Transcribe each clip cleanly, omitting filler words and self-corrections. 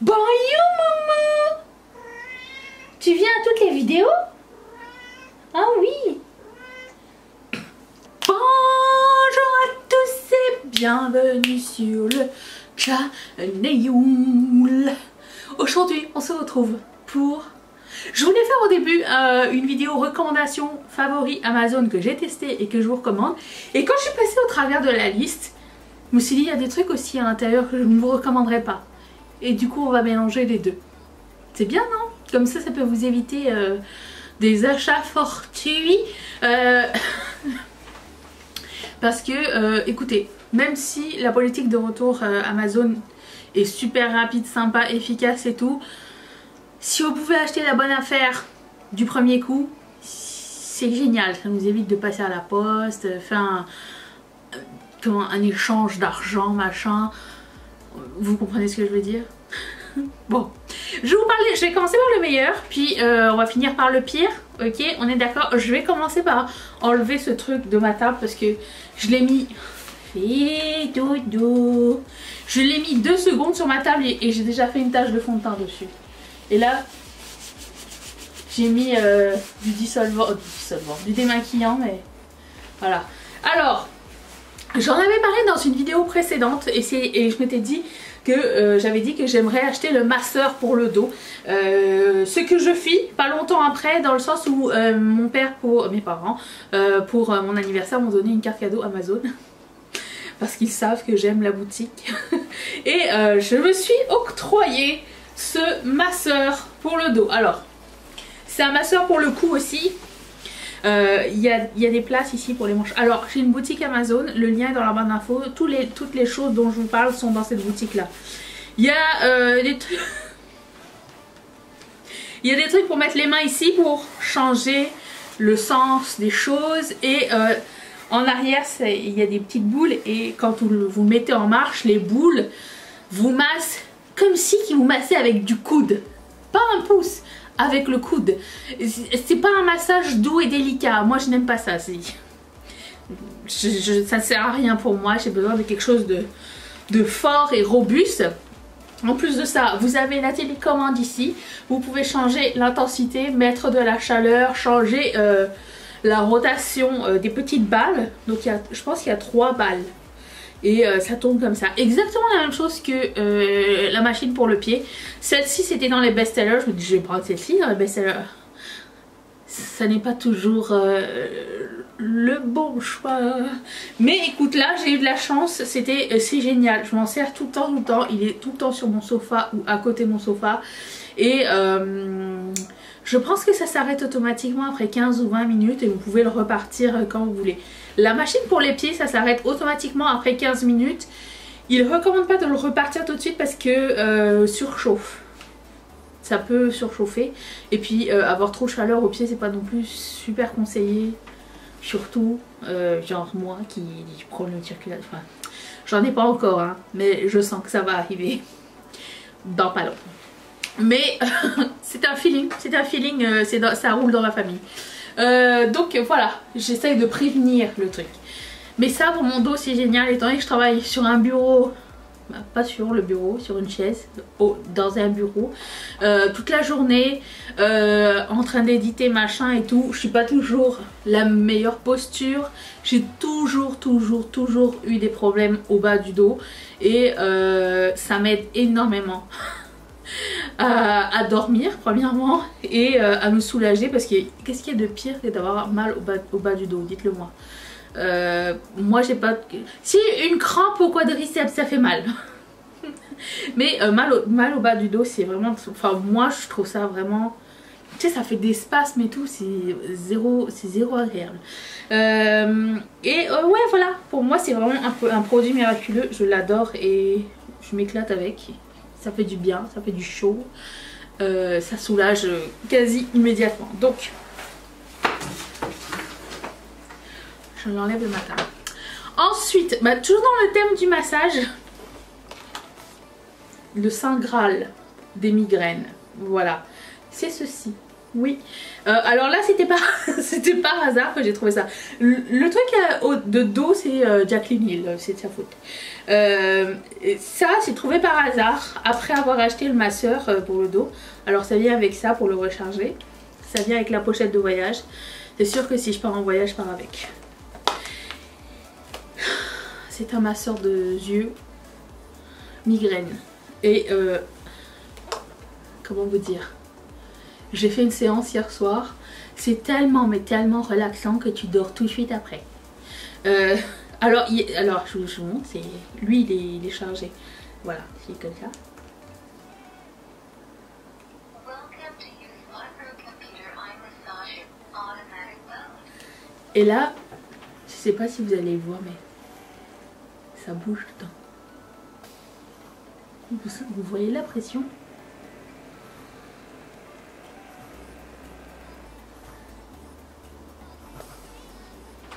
Bonjour maman. Tu viens à toutes les vidéos? Ah oui. Bonjour à tous et bienvenue sur le channel. Aujourd'hui on se retrouve pour... Je voulais faire au début une vidéo recommandation favoris Amazon que j'ai testé et que je vous recommande. Et quand je suis passée au travers de la liste, je me suis dit il y a des trucs aussi à l'intérieur que je ne vous recommanderais pas. Et du coup on va mélanger les deux. C'est bien non? Comme ça peut vous éviter des achats fortuits. Parce que écoutez, même si la politique de retour Amazon est super rapide, sympa, efficace et tout, si vous pouvez acheter la bonne affaire du premier coup, c'est génial. Ça nous évite de passer à la poste, faire un échange d'argent, machin. Vous comprenez ce que je veux dire? Bon, je vais vous parler, je vais commencer par le meilleur, puis on va finir par le pire, ok? On est d'accord? Je vais commencer par enlever ce truc de ma table parce que je l'ai mis... Fais dodo. Je l'ai mis 2 secondes sur ma table et j'ai déjà fait une tache de fond de teint dessus. Et là, j'ai mis du dissolvant, du démaquillant, mais voilà. Alors, j'en avais parlé dans une vidéo précédente et je m'étais dit que j'avais dit que j'aimerais acheter le masseur pour le dos. Ce que je fis pas longtemps après, dans le sens où mon père, mes parents, pour mon anniversaire, m'ont donné une carte cadeau Amazon. Parce qu'ils savent que j'aime la boutique. Et je me suis octroyé ce masseur pour le dos. Alors, c'est un masseur pour le cou aussi. Il y a des places ici pour les manches. Alors, j'ai une boutique Amazon, le lien est dans la barre d'infos. Toutes les choses dont je vous parle sont dans cette boutique là. Il y a des trucs... Il y a des trucs pour mettre les mains ici pour changer le sens des choses. Et en arrière, il y a des petites boules. Et quand vous mettez en marche, les boules vous massent comme si vous massez avec du coude. Pas un pouce, avec le coude. C'est pas un massage doux et délicat. Moi je n'aime pas ça. Ça ne sert à rien pour moi. J'ai besoin de quelque chose de fort et robuste. En plus de ça, vous avez la télécommande ici. Vous pouvez changer l'intensité, mettre de la chaleur, changer la rotation des petites balles. Donc je pense qu'il y a 3 balles. Et ça tourne comme ça. Exactement la même chose que la machine pour le pied. Celle-ci c'était dans les best-sellers. Je me dis je vais prendre celle-ci dans les best-sellers. Ça n'est pas toujours le bon choix. Mais écoute, là j'ai eu de la chance. C'est génial. Je m'en sers tout le temps, tout le temps. Il est tout le temps sur mon sofa ou à côté de mon sofa. Et je pense que ça s'arrête automatiquement après 15 ou 20 minutes. Et vous pouvez le repartir quand vous voulez. La machine pour les pieds, ça s'arrête automatiquement après 15 minutes. Il ne recommande pas de le repartir tout de suite parce que surchauffe. Ça peut surchauffer. Et puis avoir trop de chaleur aux pieds, c'est pas non plus super conseillé. Surtout, genre moi qui prends le circulation. Enfin, j'en ai pas encore, hein, mais je sens que ça va arriver dans pas long. Mais c'est un feeling, ça roule dans ma famille. Donc voilà, j'essaye de prévenir le truc. Mais ça pour mon dos c'est génial étant donné que je travaille sur un bureau, pas sur le bureau, sur une chaise, dans un bureau, toute la journée, en train d'éditer machin et tout. Je suis pas toujours la meilleure posture, j'ai toujours eu des problèmes au bas du dos et ça m'aide énormément. À dormir premièrement et à me soulager parce que qu'est-ce qu'il y a de pire que d'avoir mal au bas du dos, dites-le moi. Moi j'ai pas... Si une crampe au quadriceps ça fait mal. Mais mal au bas du dos c'est vraiment... Enfin moi je trouve ça vraiment... Tu sais ça fait des spasmes et tout, c'est zéro agréable. Et ouais voilà, pour moi c'est vraiment un produit miraculeux, je l'adore et je m'éclate avec. Ça fait du bien, ça fait du chaud, ça soulage quasi immédiatement. Donc, je l'enlève de ma table. Ensuite, toujours dans le thème du massage, le Saint Graal des migraines. Voilà, c'est ceci. Oui. Alors là, c'était pas, c'était par hasard que j'ai trouvé ça. Le truc de dos, c'est Jacqueline Hill, c'est de sa faute. Ça, j'ai trouvé par hasard après avoir acheté le masseur pour le dos. Alors ça vient avec ça pour le recharger. Ça vient avec la pochette de voyage. C'est sûr que si je pars en voyage, je pars avec. C'est un masseur de yeux, migraine. Et comment vous dire, j'ai fait une séance hier soir. C'est tellement mais tellement relaxant que tu dors tout de suite après. Alors je vous montre, lui il est chargé. Voilà, c'est comme ça. Et là, je sais pas si vous allez le voir, mais ça bouge tout le temps. Vous voyez la pression?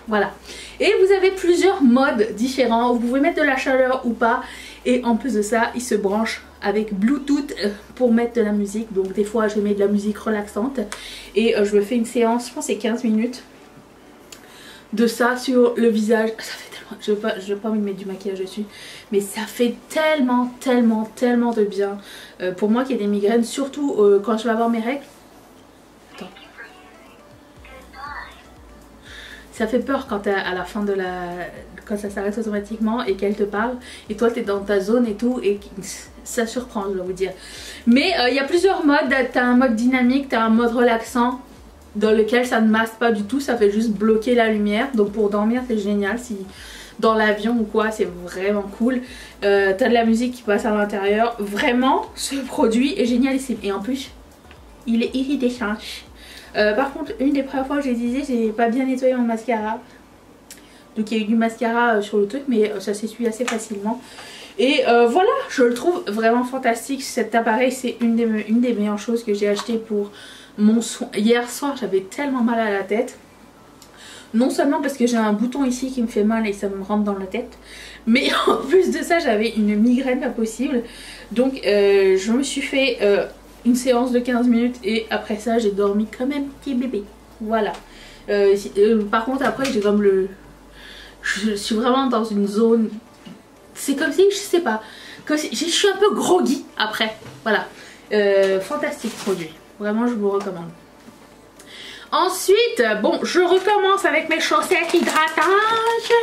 Voilà. Et vous avez plusieurs modes différents. Vous pouvez mettre de la chaleur ou pas. Et en plus de ça, il se branche avec Bluetooth pour mettre de la musique. Donc des fois, je mets de la musique relaxante. Et je me fais une séance, je pense c'est 15 minutes. De ça sur le visage. Ça fait tellement... Je n'ai pas envie de mettre du maquillage dessus. Mais ça fait tellement de bien. Pour moi qui ai des migraines, surtout quand je vais avoir mes règles. Attends. Ça fait peur quand à la fin de quand ça s'arrête automatiquement et qu'elle te parle. Et toi tu es dans ta zone et tout. Et ça surprend, je dois vous dire. Mais il y a plusieurs modes. Tu as un mode dynamique, tu as un mode relaxant. Dans lequel ça ne masque pas du tout, ça fait juste bloquer la lumière. Donc pour dormir c'est génial, si dans l'avion ou quoi, c'est vraiment cool. T'as de la musique qui passe à l'intérieur. Vraiment, ce produit est génialissime. Et en plus, il est iridescent. Par contre, une des premières fois que j'ai utilisé, j'ai pas bien nettoyé mon mascara. Donc il y a eu du mascara sur le truc, mais ça s'essuie assez facilement. Et voilà, je le trouve vraiment fantastique. Cet appareil, c'est une des meilleures choses que j'ai acheté pour mon soin. Hier soir, j'avais tellement mal à la tête. Non seulement parce que j'ai un bouton ici qui me fait mal et ça me rentre dans la tête, mais en plus de ça, j'avais une migraine pas possible. Donc je me suis fait une séance de 15 minutes et après ça, j'ai dormi comme un petit bébé. Voilà. Par contre, après, j'ai comme le... Je suis vraiment dans une zone... C'est comme si, je sais pas, comme si... je suis un peu groggy après. Voilà. Fantastique produit. Vraiment, je vous recommande. Ensuite, bon, je recommence avec mes chaussettes hydratantes.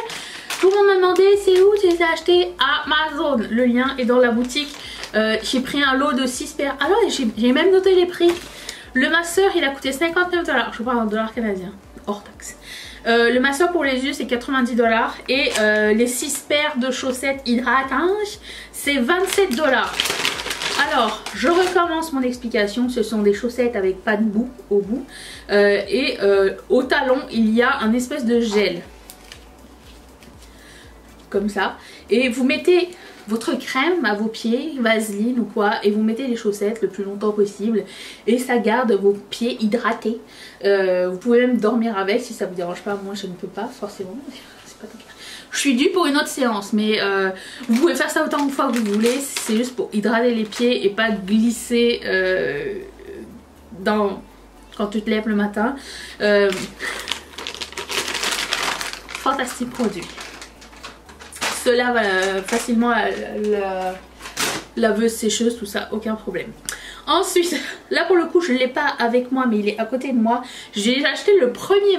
Tout le monde m'a demandé c'est où je les ai achetées? Amazon. Le lien est dans la boutique. J'ai pris un lot de 6 paires. Alors, j'ai même noté les prix. Le masseur, il a coûté 59 $. Je parle en dollars canadiens, hors taxe. Le masseur pour les yeux, c'est 90 $. Et les 6 paires de chaussettes hydratantes, c'est 27 $. Alors, je recommence mon explication. Ce sont des chaussettes avec pas de bout au bout. Et au talon, il y a un espèce de gel. Comme ça. Et vous mettez votre crème à vos pieds, vaseline ou quoi. Et vous mettez les chaussettes le plus longtemps possible. Et ça garde vos pieds hydratés. Vous pouvez même dormir avec si ça vous dérange pas. Moi, je ne peux pas forcément. C'est pas très clair. Je suis due pour une autre séance, mais vous pouvez faire ça autant de fois que vous voulez. C'est juste pour hydrater les pieds et pas glisser quand tu te lèves le matin. Fantastique produit. Cela va facilement la laveuse, sécheuse, tout ça, aucun problème. Ensuite, là pour le coup je ne l'ai pas avec moi mais il est à côté de moi. J'ai acheté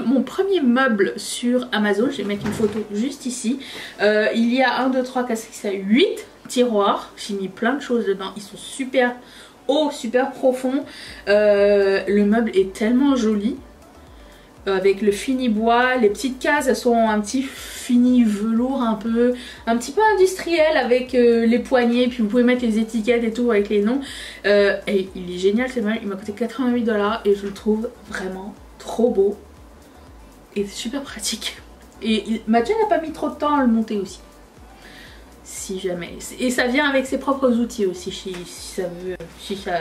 mon premier meuble sur Amazon. Je vais mettre une photo juste ici. Il y a 1, 2, 3, 4, 5, 6, 8 tiroirs. J'ai mis plein de choses dedans. Ils sont super hauts, super profonds. Le meuble est tellement joli. Avec le fini bois, les petites cases elles sont un petit fini velours un peu industriel avec les poignées, puis vous pouvez mettre les étiquettes et tout avec les noms. Et il est génial ce meuble, il m'a coûté 88 $ et je le trouve vraiment trop beau et super pratique. Et Mathieu n'a pas mis trop de temps à le monter aussi. Si jamais. Et ça vient avec ses propres outils aussi si ça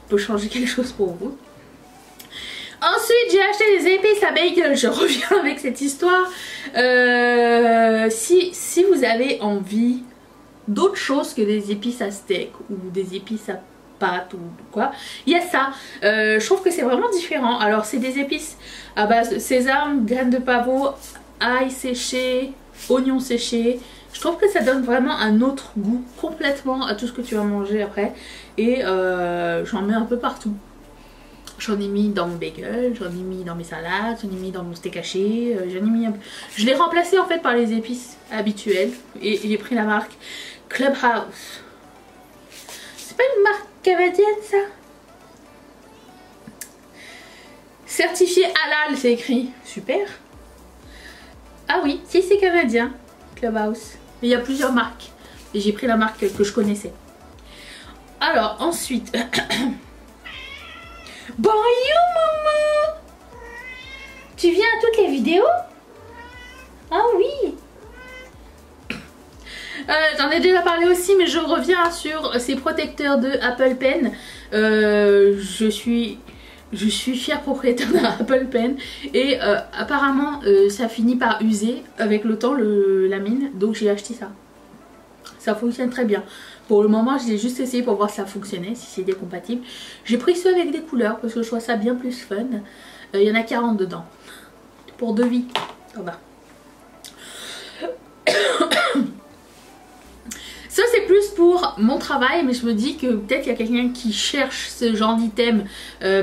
peut changer quelque chose pour vous. Ensuite, j'ai acheté des épices à bacon. Je reviens avec cette histoire. Si vous avez envie d'autre chose que des épices à steak ou des épices à pâtes ou quoi. Il y a ça. Je trouve que c'est vraiment différent. Alors c'est des épices à base de sésame, graines de pavot, ail séché, oignons séchés. Je trouve que ça donne vraiment un autre goût complètement à tout ce que tu vas manger après. Et j'en mets un peu partout. J'en ai mis dans mon bagel, j'en ai mis dans mes salades, j'en ai mis dans mon steak haché, j'en ai mis un peu... Je l'ai remplacé en fait par les épices habituelles et j'ai pris la marque Clubhouse. C'est pas une marque canadienne ça? Certifié halal, c'est écrit. Super. Ah oui, si c'est canadien, Clubhouse. Mais il y a plusieurs marques et j'ai pris la marque que je connaissais. Alors ensuite... Bonjour maman! Tu viens à toutes les vidéos? Ah oui! J'en ai déjà parlé aussi, mais je reviens sur ces protecteurs de Apple Pen. Je suis fière propriétaire d'un Apple Pen et apparemment ça finit par user avec le temps la mine, donc j'ai acheté ça. Ça fonctionne très bien. Pour le moment, j'ai juste essayé pour voir si ça fonctionnait, si c'était compatible. J'ai pris ceux avec des couleurs parce que je trouve ça bien plus fun. Il y en a 40 dedans. Pour 2 vies. Ça va. Ça c'est plus pour mon travail, mais je me dis que peut-être il y a quelqu'un qui cherche ce genre d'item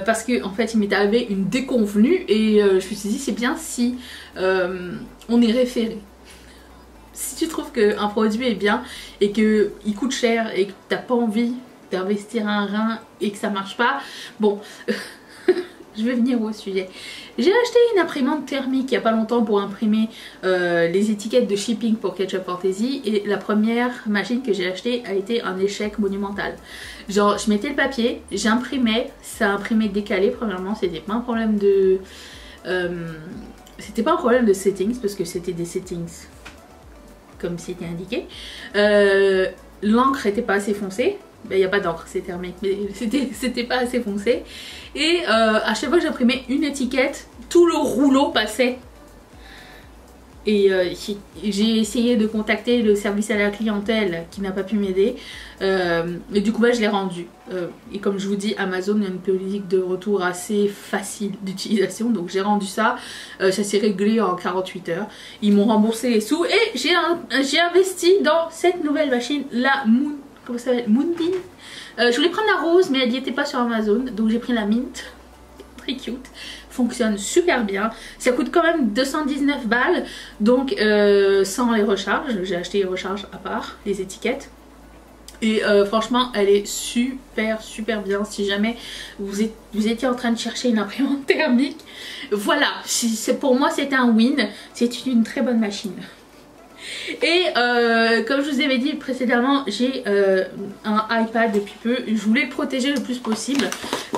parce que en fait il m'est arrivé une déconvenue et je me suis dit c'est bien si on est référé. Si tu trouves qu'un produit est bien et qu'il coûte cher et que tu n'as pas envie d'investir un rein et que ça marche pas, bon, je vais venir au sujet. J'ai acheté une imprimante thermique il n'y a pas longtemps pour imprimer les étiquettes de shipping pour Ketchup Fantasy et la première machine que j'ai achetée a été un échec monumental. Genre je mettais le papier, j'imprimais, ça imprimait décalé premièrement, c'était pas un problème de... c'était pas un problème de settings parce que c'était des settings comme c'était indiqué. L'encre était pas assez foncée. Il n'y a pas d'encre, c'est thermique, mais c'était pas assez foncé. Et à chaque fois que j'imprimais une étiquette, tout le rouleau passait. Et j'ai essayé de contacter le service à la clientèle qui n'a pas pu m'aider. Et du coup je l'ai rendu. Et comme je vous dis, Amazon a une politique de retour assez facile d'utilisation. Donc j'ai rendu ça. Ça s'est réglé en 48 heures. Ils m'ont remboursé les sous. Et j'ai investi dans cette nouvelle machine, la comment ça s'appelle, Moonbeam. Je voulais prendre la rose mais elle n'y était pas sur Amazon. Donc j'ai pris la mint. Très cute. Fonctionne super bien. Ça coûte quand même 219 balles. Donc sans les recharges. J'ai acheté les recharges à part, les étiquettes. Et franchement elle est super bien. Si jamais vous étiez en train de chercher une imprimante thermique, voilà, pour moi c'est un win. C'est une très bonne machine. Et comme je vous avais dit précédemment, j'ai un iPad depuis peu. Je voulais le protéger le plus possible.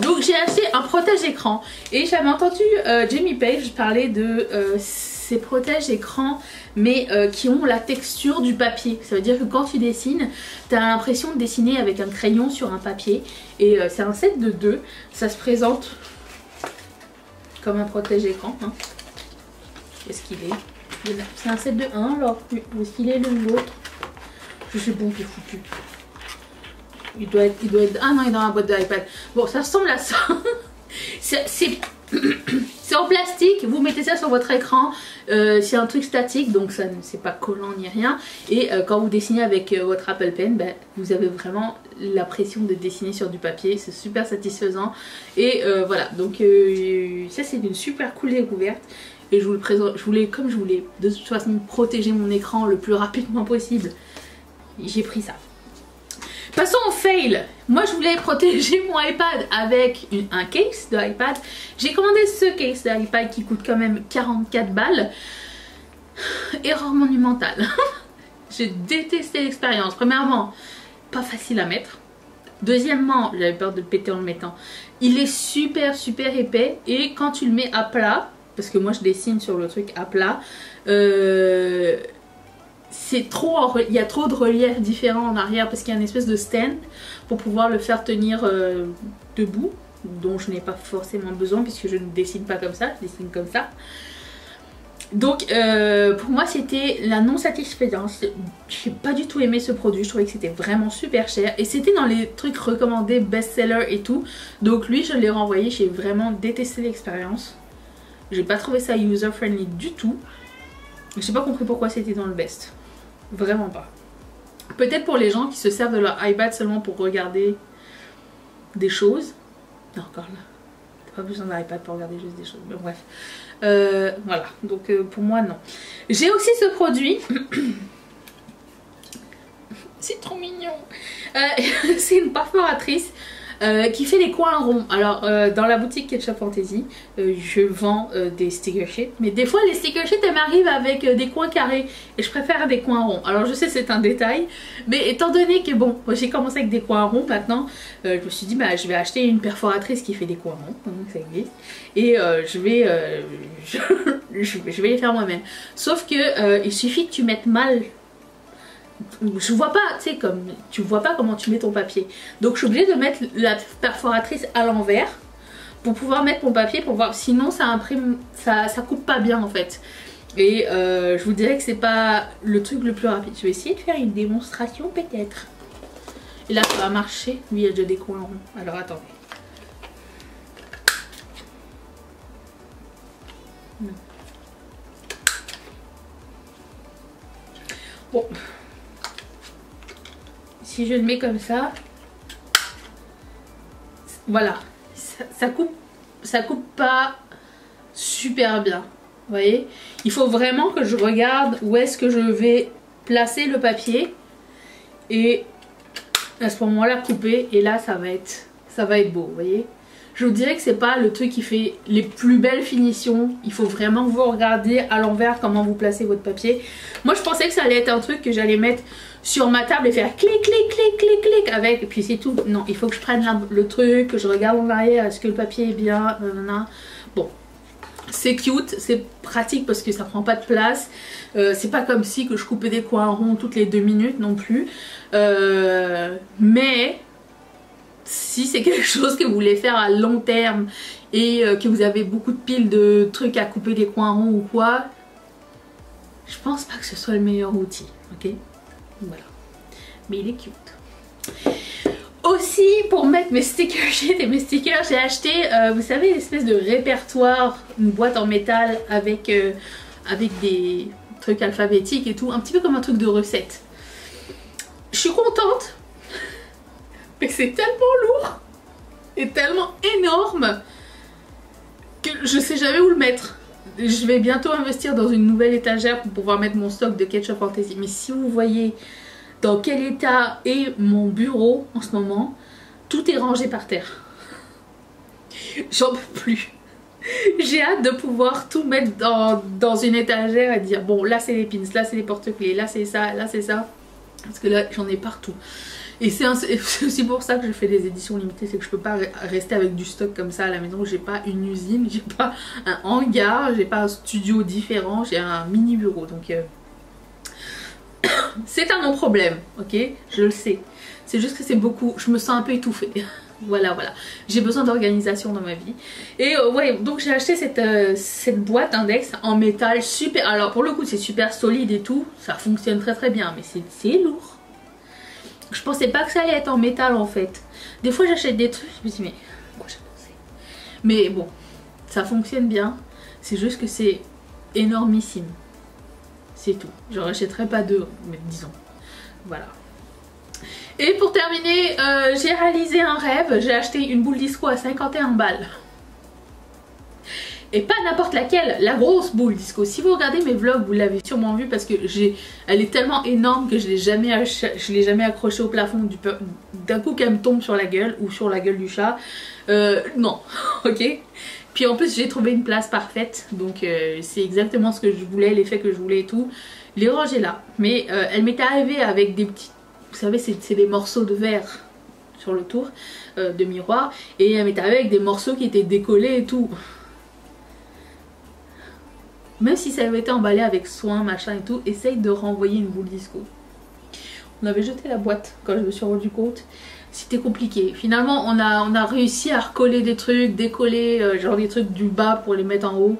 Donc j'ai acheté un protège-écran. Et j'avais entendu Jamie Page parler de ces protège-écrans mais qui ont la texture du papier. Ça veut dire que quand tu dessines, tu as l'impression de dessiner avec un crayon sur un papier. Et c'est un set de 2. Ça se présente comme un protège-écran. Hein. Qu'est-ce qu'il est? C'est un set de 1 alors où est-ce qu'il est l'autre? Je sais pas où il est foutu. Il doit être... Ah non, il est dans la boîte de l'iPad. Bon, ça ressemble à ça. C'est en plastique, vous mettez ça sur votre écran. C'est un truc statique, donc ça c'est pas collant ni rien. Et quand vous dessinez avec votre Apple Pen, ben, vous avez vraiment l'impression de dessiner sur du papier. C'est super satisfaisant. Et voilà, donc ça c'est une super cool découverte. Et je vous le présente, je voulais de toute façon protéger mon écran le plus rapidement possible. J'ai pris ça. Passons au fail. Moi je voulais protéger mon iPad avec un case de iPad. J'ai commandé ce case de iPad qui coûte quand même 44 balles. Erreur monumentale. J'ai détesté l'expérience. Premièrement, pas facile à mettre. Deuxièmement, j'avais peur de le péter en le mettant. Il est super épais et quand tu le mets à plat, parce que moi je dessine sur le truc à plat, c'est trop, il y a trop de reliefs différents en arrière parce qu'il y a une espèce de stand pour pouvoir le faire tenir debout, dont je n'ai pas forcément besoin puisque je ne dessine pas comme ça, je dessine comme ça. Donc pour moi c'était la non satisfaisance. J'ai pas du tout aimé ce produit, je trouvais que c'était vraiment super cher et c'était dans les trucs recommandés best-seller et tout. Donc lui je l'ai renvoyé, j'ai vraiment détesté l'expérience. J'ai pas trouvé ça user friendly du tout. J'ai pas compris pourquoi c'était dans le best. Vraiment pas. Peut-être pour les gens qui se servent de leur iPad seulement pour regarder des choses. Non, encore là. T'as pas besoin d'un iPad pour regarder juste des choses. Mais bref. Voilà. Donc pour moi, non. J'ai aussi ce produit. C'est trop mignon. C'est une perforatrice. Qui fait des coins ronds. Alors dans la boutique Ketchup Fantasy je vends des sticker sheets, mais des fois les sticker sheets elles m'arrivent avec des coins carrés et je préfère des coins ronds. Alors je sais c'est un détail, mais étant donné que bon j'ai commencé avec des coins ronds maintenant, je me suis dit bah je vais acheter une perforatrice qui fait des coins ronds, donc ça existe, et je vais les faire moi-même. Sauf que il suffit que tu mettes mal. Je vois pas, tu sais, comme tu vois pas comment tu mets ton papier. Donc je suis obligée de mettre la perforatrice à l'envers pour pouvoir mettre mon papier pour voir. Sinon ça imprime, ça coupe pas bien en fait. Et je vous dirais que c'est pas le truc le plus rapide. Je vais essayer de faire une démonstration peut-être. Et là ça va marcher. Lui il y a déjà des coins ronds. Alors attendez. Bon. Si je le mets comme ça, voilà, ça coupe pas super bien, vous voyez. Il faut vraiment que je regarde où est-ce que je vais placer le papier et à ce moment-là couper, et là ça va être beau, vous voyez. Je vous dirais que c'est pas le truc qui fait les plus belles finitions. Il faut vraiment que vous regardiez à l'envers comment vous placez votre papier. Moi je pensais que ça allait être un truc que j'allais mettre sur ma table et faire clic clic clic clic clic avec, et puis c'est tout. Non, il faut que je prenne le truc, que je regarde en arrière, est-ce que le papier est bien, nanana. Bon, c'est cute, c'est pratique parce que ça prend pas de place. C'est pas comme si que je coupais des coins ronds toutes les 2 minutes non plus. Mais si c'est quelque chose que vous voulez faire à long terme et que vous avez beaucoup de piles de trucs à couper des coins ronds ou quoi, je pense pas que ce soit le meilleur outil, ok? Voilà. Mais il est cute. Aussi, pour mettre mes stickers, j'ai acheté, vous savez, une espèce de répertoire, une boîte en métal avec des trucs alphabétiques et tout, un petit peu comme un truc de recette. Je suis contente, mais c'est tellement lourd et tellement énorme que je sais jamais où le mettre. Je vais bientôt investir dans une nouvelle étagère pour pouvoir mettre mon stock de Ketchup Fantasy. Mais si vous voyez dans quel état est mon bureau en ce moment, tout est rangé par terre. J'en peux plus. J'ai hâte de pouvoir tout mettre dans une étagère et dire bon là c'est les pins, là c'est les porte-clés, là c'est ça, là c'est ça. Parce que là j'en ai partout. Et c'est aussi pour ça que je fais des éditions limitées, c'est que je peux pas rester avec du stock comme ça à la maison. J'ai pas une usine, j'ai pas un hangar, j'ai pas un studio différent, j'ai un mini bureau. Donc c'est un non problème, ok, je le sais. C'est juste que c'est beaucoup, je me sens un peu étouffée. Voilà, j'ai besoin d'organisation dans ma vie. Et ouais, donc j'ai acheté cette boîte index en métal super. Alors pour le coup c'est super solide et tout, ça fonctionne très très bien, mais c'est lourd. Je pensais pas que ça allait être en métal en fait. Des fois j'achète des trucs, je me dis mais quoi j'ai pensé. Mais bon, ça fonctionne bien. C'est juste que c'est énormissime. C'est tout. J'en rachèterai pas deux, mais disons. Voilà. Et pour terminer, j'ai réalisé un rêve. J'ai acheté une boule disco à 51 balles. Et pas n'importe laquelle, la grosse boule disco. Si vous regardez mes vlogs, vous l'avez sûrement vu parce que elle est tellement énorme que je l'ai jamais accrochée au plafond d'un coup qu'elle me tombe sur la gueule ou sur la gueule du chat. Non, ok. Puis en plus j'ai trouvé une place parfaite, donc c'est exactement ce que je voulais, l'effet que je voulais et tout. Je l'ai rangée là, mais elle m'était arrivée avec des petits, vous savez c'est des morceaux de verre sur le tour de miroir, et elle m'était arrivée avec des morceaux qui étaient décollés et tout. Même si ça avait été emballé avec soin, machin et tout, essaye de renvoyer une boule disco. On avait jeté la boîte quand je me suis rendu compte. C'était compliqué. Finalement, on a réussi à recoller des trucs, décoller genre des trucs du bas pour les mettre en haut.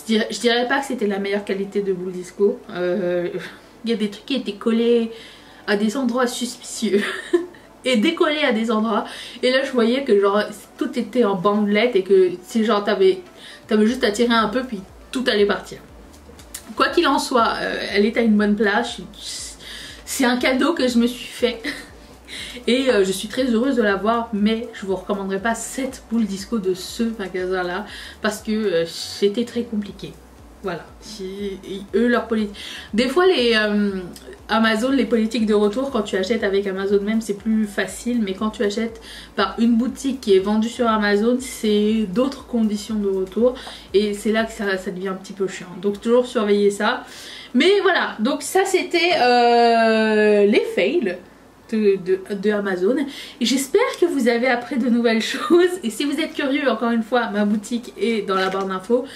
Je dirais pas que c'était la meilleure qualité de boule disco. Il y a des trucs qui étaient collés à des endroits suspicieux et décollés à des endroits. Et là je voyais que genre tout était en bandelette et que c'est genre t'avais juste à tirer un peu puis tout allait partir. Quoi qu'il en soit, elle est à une bonne place. C'est un cadeau que je me suis fait. Et je suis très heureuse de l'avoir, mais je vous recommanderais pas cette boule disco de ce magasin là parce que c'était très compliqué. Voilà, eux leur politique. Des fois les Amazon, les politiques de retour, quand tu achètes avec Amazon même c'est plus facile, mais quand tu achètes par une boutique qui est vendue sur Amazon, c'est d'autres conditions de retour et c'est là que ça devient un petit peu chiant. Donc toujours surveiller ça. Mais voilà, donc ça c'était les fails de Amazon et j'espère que vous avez appris de nouvelles choses. Et si vous êtes curieux, encore une fois, ma boutique est dans la barre d'infos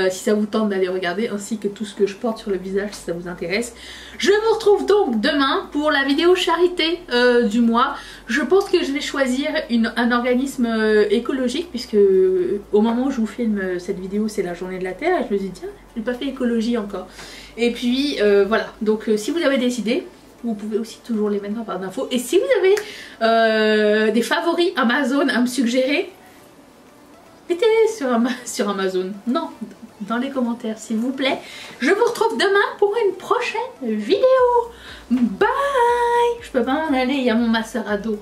si ça vous tente d'aller regarder, ainsi que tout ce que je porte sur le visage si ça vous intéresse. Je vous retrouve donc demain pour la vidéo charité du mois. Je pense que je vais choisir un organisme écologique, puisque au moment où je vous filme cette vidéo c'est la journée de la Terre et je me suis dit tiens, je n'ai pas fait écologie encore. Et puis voilà, donc si vous avez des idées, vous pouvez aussi toujours les mettre en barre d'infos. Et si vous avez des favoris Amazon à me suggérer, mettez-les sur Amazon. Non, dans les commentaires s'il vous plaît. Je vous retrouve demain pour une prochaine vidéo. Bye. Je peux pas m'en aller, il y a mon masseur à dos.